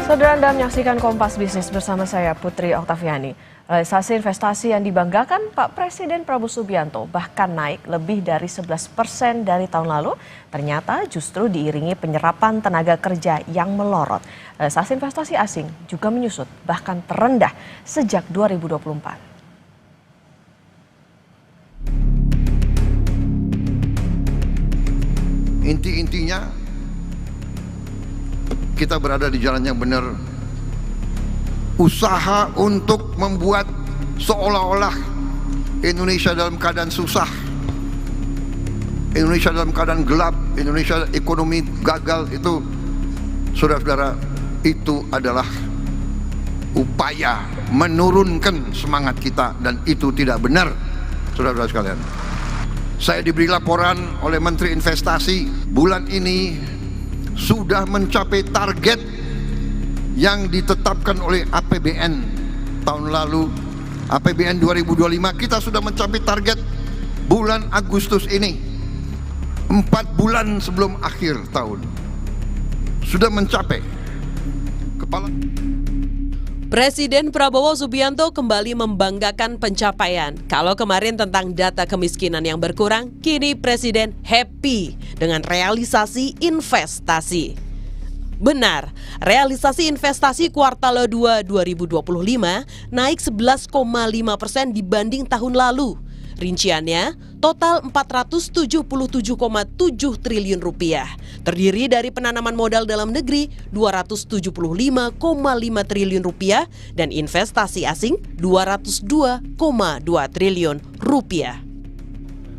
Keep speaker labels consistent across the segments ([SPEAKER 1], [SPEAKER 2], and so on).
[SPEAKER 1] Saudara, Anda menyaksikan Kompas Bisnis bersama saya Putri Oktaviani. Realisasi investasi yang dibanggakan Pak Presiden Prabowo Subianto bahkan naik lebih dari 11% dari tahun lalu, ternyata justru diiringi penyerapan tenaga kerja yang melorot. Realisasi investasi asing juga menyusut, bahkan terendah sejak 2024.
[SPEAKER 2] Inti-intinya kita berada di jalan yang benar. Usaha untuk membuat seolah-olah Indonesia dalam keadaan susah, Indonesia dalam keadaan gelap, Indonesia ekonomi gagal, itu saudara-saudara, itu adalah upaya menurunkan semangat kita, dan itu tidak benar, saudara-saudara sekalian. Saya diberi laporan oleh Menteri Investasi, bulan ini sudah mencapai target yang ditetapkan oleh APBN tahun lalu. APBN 2025 kita sudah mencapai target bulan Agustus ini, 4 bulan sebelum akhir tahun sudah mencapai.
[SPEAKER 3] Presiden Prabowo Subianto kembali membanggakan pencapaian. Kalau kemarin tentang data kemiskinan yang berkurang, kini Presiden happy dengan realisasi investasi. Benar, realisasi investasi kuartal 2 2025 naik 11,5% dibanding tahun lalu. Rinciannya, total 477,7 triliun rupiah. Terdiri dari penanaman modal dalam negeri 275,5 triliun rupiah dan investasi asing 202,2 triliun rupiah.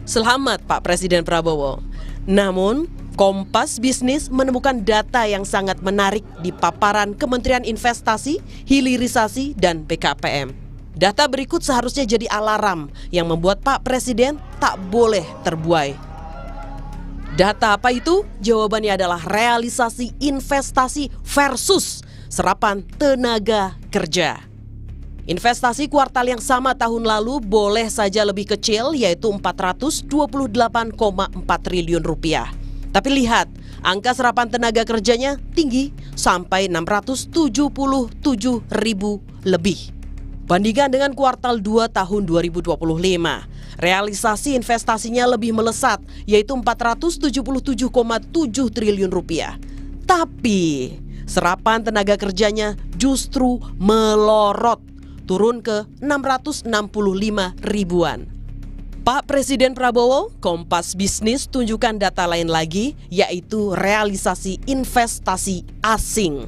[SPEAKER 3] Selamat Pak Presiden Prabowo. Namun, Kompas Bisnis menemukan data yang sangat menarik di paparan Kementerian Investasi, Hilirisasi, dan BKPM. Data berikut seharusnya jadi alarm yang membuat Pak Presiden tak boleh terbuai. Data apa itu? Jawabannya adalah realisasi investasi versus serapan tenaga kerja. Investasi kuartal yang sama tahun lalu boleh saja lebih kecil, yaitu 428,4 triliun rupiah. Tapi lihat, angka serapan tenaga kerjanya tinggi sampai 677 ribu lebih. Bandingkan dengan kuartal 2 tahun 2025, realisasi investasinya lebih melesat, yaitu 477,7 triliun rupiah. Tapi serapan tenaga kerjanya justru melorot, turun ke 665 ribuan. Pak Presiden Prabowo, Kompas Bisnis tunjukkan data lain lagi, yaitu realisasi investasi asing.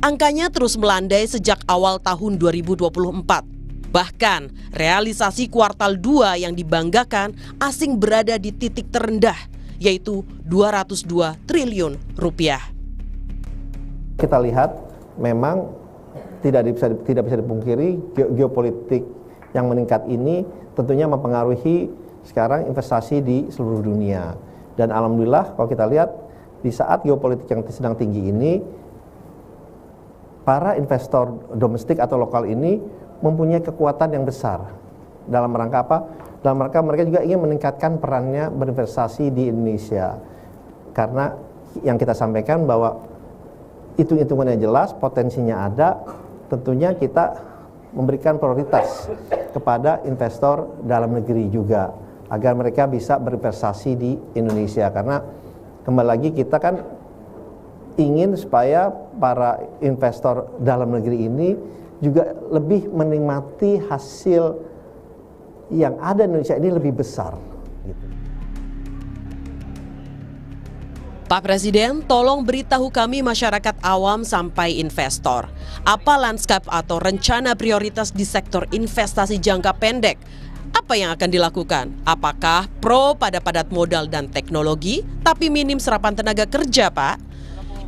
[SPEAKER 3] Angkanya terus melandai sejak awal tahun 2024. Bahkan, realisasi kuartal 2 yang dibanggakan asing berada di titik terendah, yaitu 202 triliun rupiah.
[SPEAKER 4] Kita lihat memang tidak bisa dipungkiri geopolitik yang meningkat ini tentunya mempengaruhi sekarang investasi di seluruh dunia. Dan alhamdulillah kalau kita lihat di saat geopolitik yang sedang tinggi ini, para investor domestik atau lokal ini mempunyai kekuatan yang besar. Dalam rangka apa? Dalam rangka mereka juga ingin meningkatkan perannya berinvestasi di Indonesia. Karena yang kita sampaikan bahwa hitung-hitungannya jelas, potensinya ada, tentunya kita memberikan prioritas kepada investor dalam negeri juga agar mereka bisa berinvestasi di Indonesia, karena kembali lagi kita kan ingin supaya para investor dalam negeri ini juga lebih menikmati hasil yang ada di Indonesia ini lebih besar gitu.
[SPEAKER 3] Pak Presiden, tolong beritahu kami masyarakat awam sampai investor, apa lanskap atau rencana prioritas di sektor investasi jangka pendek? Apa yang akan dilakukan? Apakah pro pada padat modal dan teknologi, tapi minim serapan tenaga kerja, Pak?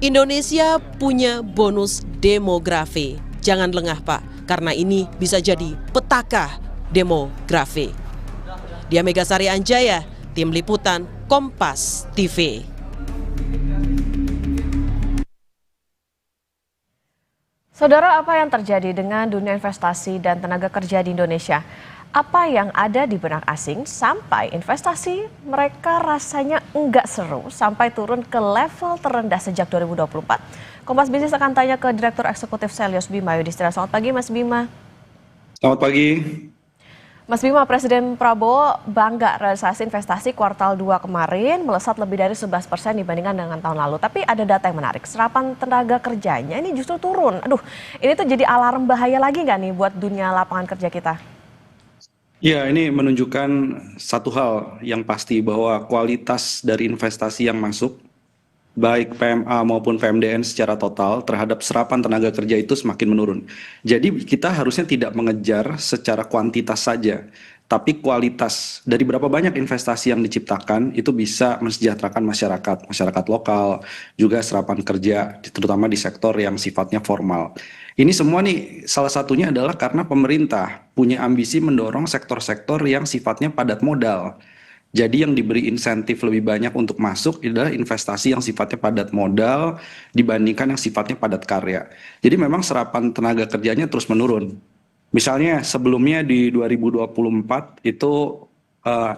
[SPEAKER 3] Indonesia punya bonus demografi. Jangan lengah, Pak, karena ini bisa jadi petaka demografi. Dia Megasari Anjaya, Tim Liputan, Kompas TV.
[SPEAKER 1] Saudara, apa yang terjadi dengan dunia investasi dan tenaga kerja di Indonesia? Apa yang ada di benak asing sampai investasi mereka rasanya enggak seru sampai turun ke level terendah sejak 2024? Kompas Bisnis akan tanya ke Direktur Eksekutif Selyos Bima Yudhistira. Selamat pagi Mas Bima.
[SPEAKER 5] Selamat pagi.
[SPEAKER 1] Mas Bima, Presiden Prabowo bangga realisasi investasi kuartal 2 kemarin melesat lebih dari 11% dibandingkan dengan tahun lalu. Tapi ada data yang menarik, serapan tenaga kerjanya ini justru turun. Aduh, ini tuh jadi alarm bahaya lagi nggak nih buat dunia lapangan kerja kita?
[SPEAKER 5] Ya, ini menunjukkan satu hal yang pasti bahwa kualitas dari investasi yang masuk, baik PMA maupun PMDN secara total terhadap serapan tenaga kerja itu semakin menurun. Jadi kita harusnya tidak mengejar secara kuantitas saja, tapi kualitas dari berapa banyak investasi yang diciptakan itu bisa mensejahterakan masyarakat lokal, juga serapan kerja, terutama di sektor yang sifatnya formal. Ini semua nih salah satunya adalah karena pemerintah punya ambisi mendorong sektor-sektor yang sifatnya padat modal. Jadi yang diberi insentif lebih banyak untuk masuk adalah investasi yang sifatnya padat modal dibandingkan yang sifatnya padat karya. Jadi memang serapan tenaga kerjanya terus menurun. Misalnya sebelumnya di 2024 itu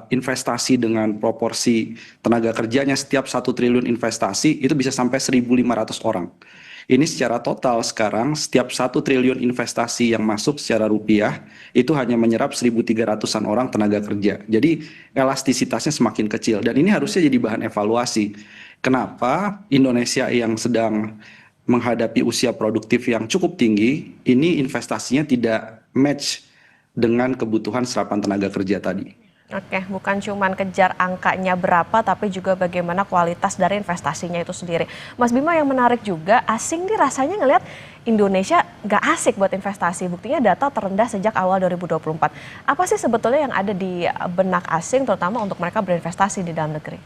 [SPEAKER 5] investasi dengan proporsi tenaga kerjanya setiap 1 triliun investasi itu bisa sampai 1.500 orang. Ini secara total sekarang setiap 1 triliun investasi yang masuk secara rupiah itu hanya menyerap 1.300-an orang tenaga kerja. Jadi elastisitasnya semakin kecil dan ini harusnya jadi bahan evaluasi. Kenapa Indonesia yang sedang menghadapi usia produktif yang cukup tinggi, ini investasinya tidak match dengan kebutuhan serapan tenaga kerja tadi.
[SPEAKER 1] Oke, bukan cuma kejar angkanya berapa, tapi juga bagaimana kualitas dari investasinya itu sendiri. Mas Bima, yang menarik juga, asing nih rasanya ngelihat Indonesia nggak asik buat investasi. Buktinya data terendah sejak awal 2024. Apa sih sebetulnya yang ada di benak asing, terutama untuk mereka berinvestasi di dalam negeri?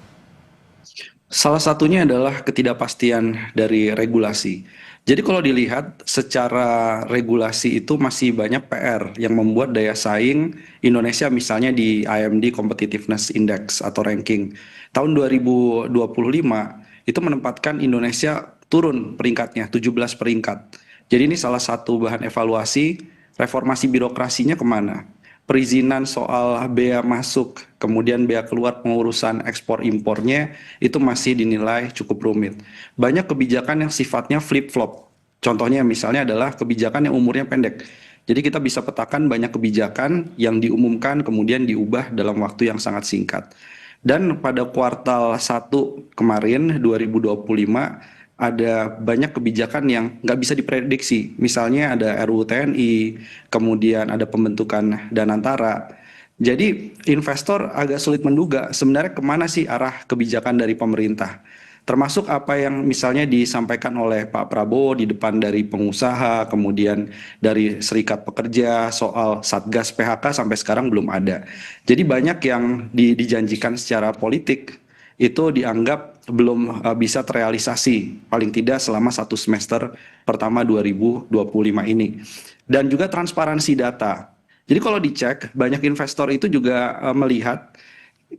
[SPEAKER 5] Salah satunya adalah ketidakpastian dari regulasi. Jadi kalau dilihat secara regulasi itu masih banyak PR yang membuat daya saing Indonesia misalnya di IMD Competitiveness Index atau ranking tahun 2025 itu menempatkan Indonesia turun peringkatnya 17 peringkat. Jadi ini salah satu bahan evaluasi reformasi birokrasinya kemana. Perizinan soal bea masuk, kemudian bea keluar pengurusan ekspor impornya itu masih dinilai cukup rumit. Banyak kebijakan yang sifatnya flip-flop. Contohnya misalnya adalah kebijakan yang umurnya pendek. Jadi kita bisa petakan banyak kebijakan yang diumumkan kemudian diubah dalam waktu yang sangat singkat. Dan pada kuartal 1 kemarin 2025 ada banyak kebijakan yang nggak bisa diprediksi. Misalnya ada RUU TNI, kemudian ada pembentukan Danantara. Jadi investor agak sulit menduga sebenarnya kemana sih arah kebijakan dari pemerintah. Termasuk apa yang misalnya disampaikan oleh Pak Prabowo di depan dari pengusaha, kemudian dari serikat pekerja soal Satgas PHK sampai sekarang belum ada. Jadi banyak yang dijanjikan secara politik itu dianggap belum bisa terrealisasi paling tidak selama 1 semester pertama 2025 ini. Dan juga transparansi data. Jadi kalau dicek banyak investor itu juga melihat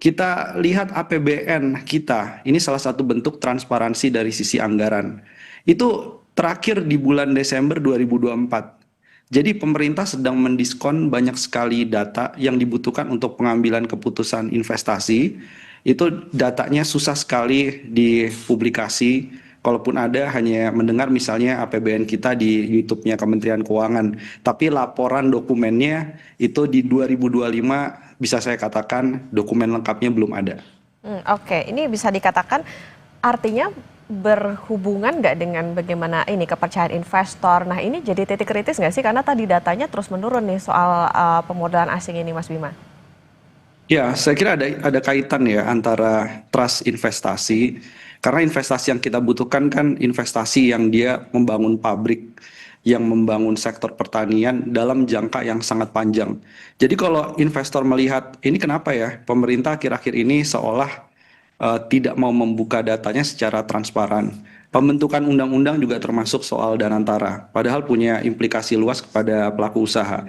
[SPEAKER 5] kita lihat APBN kita, ini salah satu bentuk transparansi dari sisi anggaran. Itu terakhir di bulan Desember 2024. Jadi pemerintah sedang mendiskon banyak sekali data yang dibutuhkan untuk pengambilan keputusan investasi. Itu datanya susah sekali dipublikasi. Kalaupun ada hanya mendengar misalnya APBN kita di YouTube-nya Kementerian Keuangan. Tapi laporan dokumennya itu di 2025 bisa saya katakan dokumen lengkapnya belum ada.
[SPEAKER 1] Oke, ini bisa dikatakan artinya berhubungan nggak dengan bagaimana ini kepercayaan investor. Nah ini jadi titik kritis nggak sih? Karena tadi datanya terus menurun nih soal pemodalan asing ini Mas Bima.
[SPEAKER 5] Ya, saya kira ada kaitan ya antara trust investasi. Karena investasi yang kita butuhkan kan investasi yang dia membangun pabrik, yang membangun sektor pertanian dalam jangka yang sangat panjang. Jadi kalau investor melihat ini kenapa ya pemerintah akhir-akhir ini seolah tidak mau membuka datanya secara transparan. Pembentukan undang-undang juga termasuk soal Danantara, padahal punya implikasi luas kepada pelaku usaha.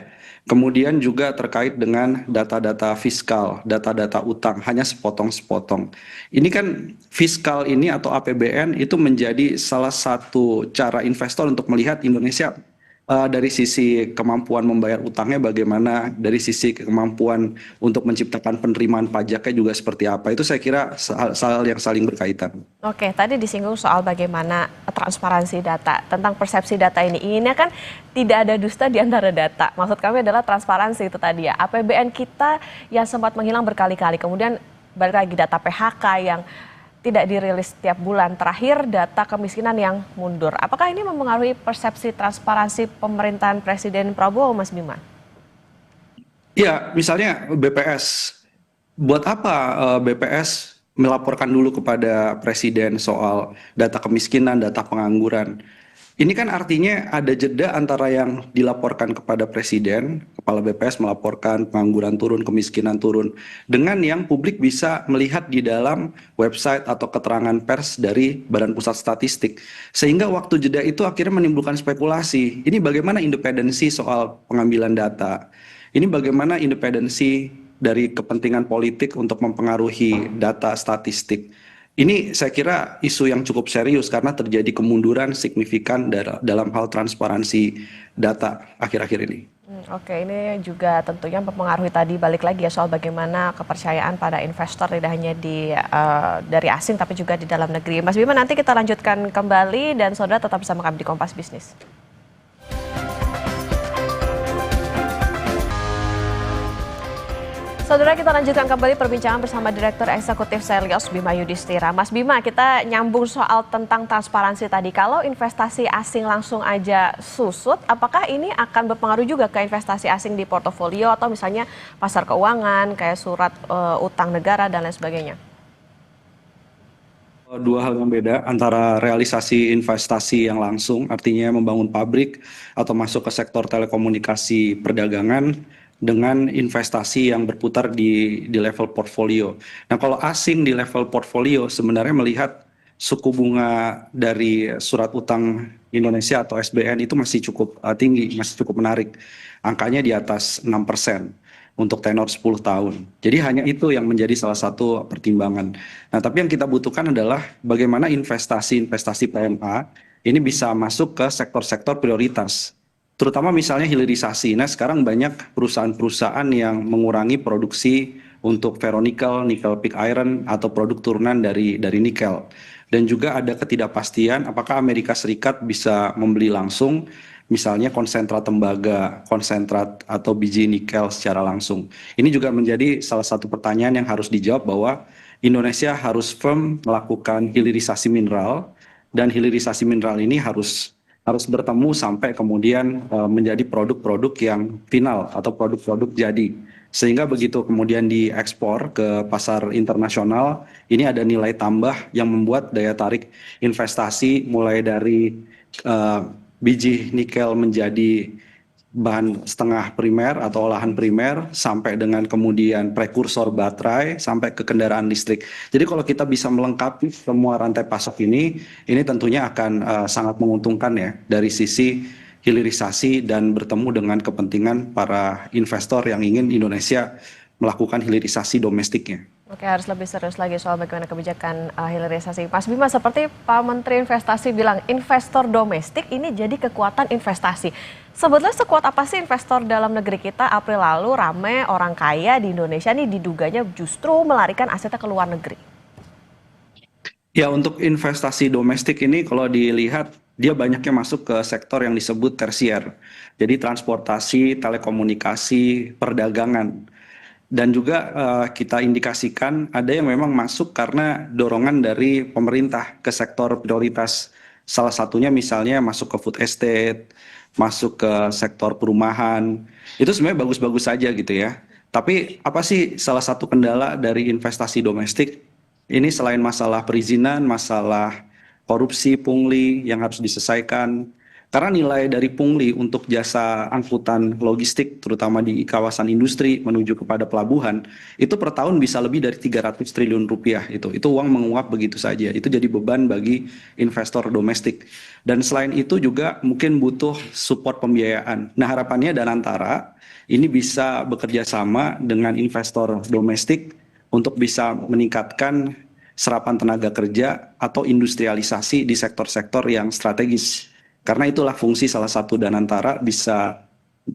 [SPEAKER 5] Kemudian juga terkait dengan data-data fiskal, data-data utang, hanya sepotong-sepotong. Ini kan fiskal ini atau APBN itu menjadi salah satu cara investor untuk melihat Indonesia dari sisi kemampuan membayar utangnya bagaimana, dari sisi kemampuan untuk menciptakan penerimaan pajaknya juga seperti apa. Itu saya kira hal yang saling berkaitan.
[SPEAKER 1] Oke, tadi disinggung soal bagaimana transparansi data. Tentang persepsi data ini kan tidak ada dusta di antara data. Maksud kami adalah transparansi itu tadi ya. APBN kita yang sempat menghilang berkali-kali, kemudian balik lagi data PHK yang tidak dirilis setiap bulan. Terakhir data kemiskinan yang mundur. Apakah ini mempengaruhi persepsi transparansi pemerintahan Presiden Prabowo, Mas Bima?
[SPEAKER 5] Ya, misalnya BPS. Buat apa BPS melaporkan dulu kepada Presiden soal data kemiskinan, data pengangguran? Ini kan artinya ada jeda antara yang dilaporkan kepada Presiden, Kepala BPS melaporkan pengangguran turun, kemiskinan turun, dengan yang publik bisa melihat di dalam website atau keterangan pers dari Badan Pusat Statistik. Sehingga waktu jeda itu akhirnya menimbulkan spekulasi. Ini bagaimana independensi soal pengambilan data? Ini bagaimana independensi dari kepentingan politik untuk mempengaruhi data statistik? Ini saya kira isu yang cukup serius karena terjadi kemunduran signifikan dalam hal transparansi data akhir-akhir ini.
[SPEAKER 1] Oke, ini juga tentunya mempengaruhi tadi balik lagi ya soal bagaimana kepercayaan pada investor tidak hanya dari asing tapi juga di dalam negeri. Mas Bima, nanti kita lanjutkan kembali dan saudara tetap bersama kami di Kompas Bisnis. Saudara, kita lanjutkan kembali perbincangan bersama Direktur Eksekutif Selyos Bima Yudhistira. Mas Bima, kita nyambung soal tentang transparansi tadi. Kalau investasi asing langsung aja susut, apakah ini akan berpengaruh juga ke investasi asing di portofolio atau misalnya pasar keuangan, kayak surat utang negara dan lain sebagainya?
[SPEAKER 5] Dua hal yang beda antara realisasi investasi yang langsung, artinya membangun pabrik atau masuk ke sektor telekomunikasi perdagangan, dengan investasi yang berputar di level portfolio. Nah, kalau asing di level portfolio sebenarnya melihat suku bunga dari surat utang Indonesia atau SBN itu masih cukup tinggi, masih cukup menarik. Angkanya di atas 6% untuk tenor 10 tahun. Jadi hanya itu yang menjadi salah satu pertimbangan. Nah, tapi yang kita butuhkan adalah bagaimana investasi PMA ini bisa masuk ke sektor-sektor prioritas. Terutama misalnya hilirisasi. Nah, sekarang banyak perusahaan-perusahaan yang mengurangi produksi untuk ferronikel, nikel pig iron atau produk turunan dari nikel. Dan juga ada ketidakpastian apakah Amerika Serikat bisa membeli langsung misalnya konsentrat tembaga, konsentrat atau biji nikel secara langsung. Ini juga menjadi salah satu pertanyaan yang harus dijawab bahwa Indonesia harus firm melakukan hilirisasi mineral dan hilirisasi mineral ini harus bertemu sampai kemudian menjadi produk-produk yang final atau produk-produk jadi. Sehingga begitu kemudian diekspor ke pasar internasional, ini ada nilai tambah yang membuat daya tarik investasi mulai dari biji nikel menjadi bahan setengah primer atau olahan primer sampai dengan kemudian prekursor baterai sampai ke kendaraan listrik. Jadi kalau kita bisa melengkapi semua rantai pasok ini tentunya akan sangat menguntungkan ya dari sisi hilirisasi dan bertemu dengan kepentingan para investor yang ingin Indonesia melakukan hilirisasi domestiknya.
[SPEAKER 1] Oke, harus lebih serius lagi soal bagaimana kebijakan hilirisasi. Mas Bima, seperti Pak Menteri Investasi bilang, investor domestik ini jadi kekuatan investasi. Sebetulnya sekuat apa sih investor dalam negeri kita? April lalu rame orang kaya di Indonesia nih diduganya justru melarikan asetnya ke luar negeri.
[SPEAKER 5] Ya, untuk investasi domestik ini kalau dilihat dia banyaknya masuk ke sektor yang disebut tersier. Jadi transportasi, telekomunikasi, perdagangan. Dan juga kita indikasikan ada yang memang masuk karena dorongan dari pemerintah ke sektor prioritas. Salah satunya misalnya masuk ke food estate, masuk ke sektor perumahan. Itu sebenarnya bagus-bagus saja gitu ya. Tapi apa sih salah satu kendala dari investasi domestik? Ini selain masalah perizinan, masalah korupsi, pungli yang harus diselesaikan. Karena nilai dari pungli untuk jasa angkutan logistik, terutama di kawasan industri menuju kepada pelabuhan, itu per tahun bisa lebih dari 300 triliun rupiah. Itu uang menguap begitu saja. Itu jadi beban bagi investor domestik. Dan selain itu juga mungkin butuh support pembiayaan. Nah, harapannya Danantara ini bisa bekerja sama dengan investor domestik untuk bisa meningkatkan serapan tenaga kerja atau industrialisasi di sektor-sektor yang strategis. Karena itulah fungsi salah satu Danantara bisa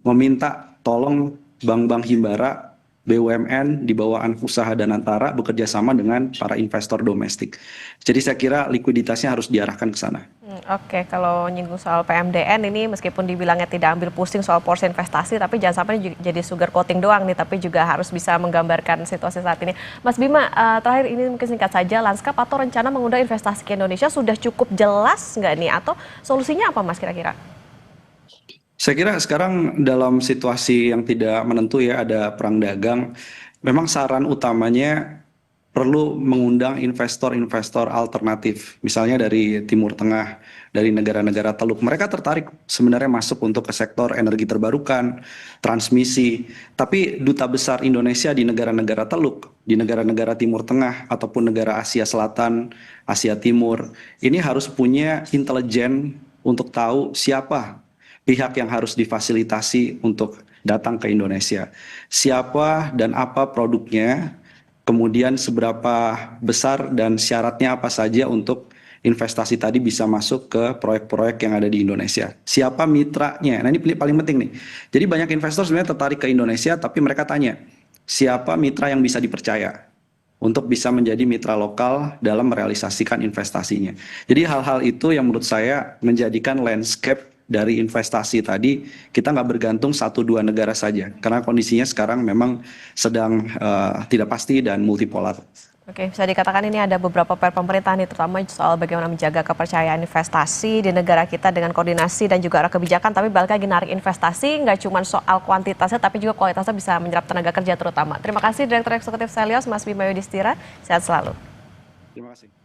[SPEAKER 5] meminta tolong bank-bank himbara, BUMN di bawah usaha Danantara bekerja sama dengan para investor domestik. Jadi saya kira likuiditasnya harus diarahkan ke sana.
[SPEAKER 1] Oke, kalau nyinggung soal PMDN ini meskipun dibilangnya tidak ambil pusing soal porsi investasi, tapi jangan sampai jadi sugar coating doang nih, tapi juga harus bisa menggambarkan situasi saat ini. Mas Bima, terakhir ini mungkin singkat saja, lanskap atau rencana mengundang investasi ke Indonesia sudah cukup jelas nggak nih? Atau solusinya apa Mas kira-kira?
[SPEAKER 5] Saya kira sekarang dalam situasi yang tidak menentu ya, ada perang dagang, memang saran utamanya perlu mengundang investor-investor alternatif, misalnya dari Timur Tengah, dari negara-negara Teluk. Mereka tertarik sebenarnya masuk untuk ke sektor energi terbarukan, transmisi. Tapi duta besar Indonesia di negara-negara Teluk, di negara-negara Timur Tengah, ataupun negara Asia Selatan, Asia Timur, ini harus punya intelijen untuk tahu siapa pihak yang harus difasilitasi untuk datang ke Indonesia. Siapa dan apa produknya, kemudian seberapa besar dan syaratnya apa saja untuk investasi tadi bisa masuk ke proyek-proyek yang ada di Indonesia. Siapa mitranya? Nah ini paling penting nih. Jadi banyak investor sebenarnya tertarik ke Indonesia, tapi mereka tanya, siapa mitra yang bisa dipercaya untuk bisa menjadi mitra lokal dalam merealisasikan investasinya. Jadi hal-hal itu yang menurut saya menjadikan landscape dari investasi tadi, kita nggak bergantung 1-2 negara saja, karena kondisinya sekarang memang sedang tidak pasti dan multipolar.
[SPEAKER 1] Oke, bisa dikatakan ini ada beberapa PR pemerintah nih, terutama soal bagaimana menjaga kepercayaan investasi di negara kita dengan koordinasi dan juga arah kebijakan, tapi balik lagi narik investasi, nggak cuma soal kuantitasnya, tapi juga kualitasnya bisa menyerap tenaga kerja terutama. Terima kasih Direktur Eksekutif Selyos, Mas Bima Yudhistira, sehat selalu.
[SPEAKER 5] Terima kasih.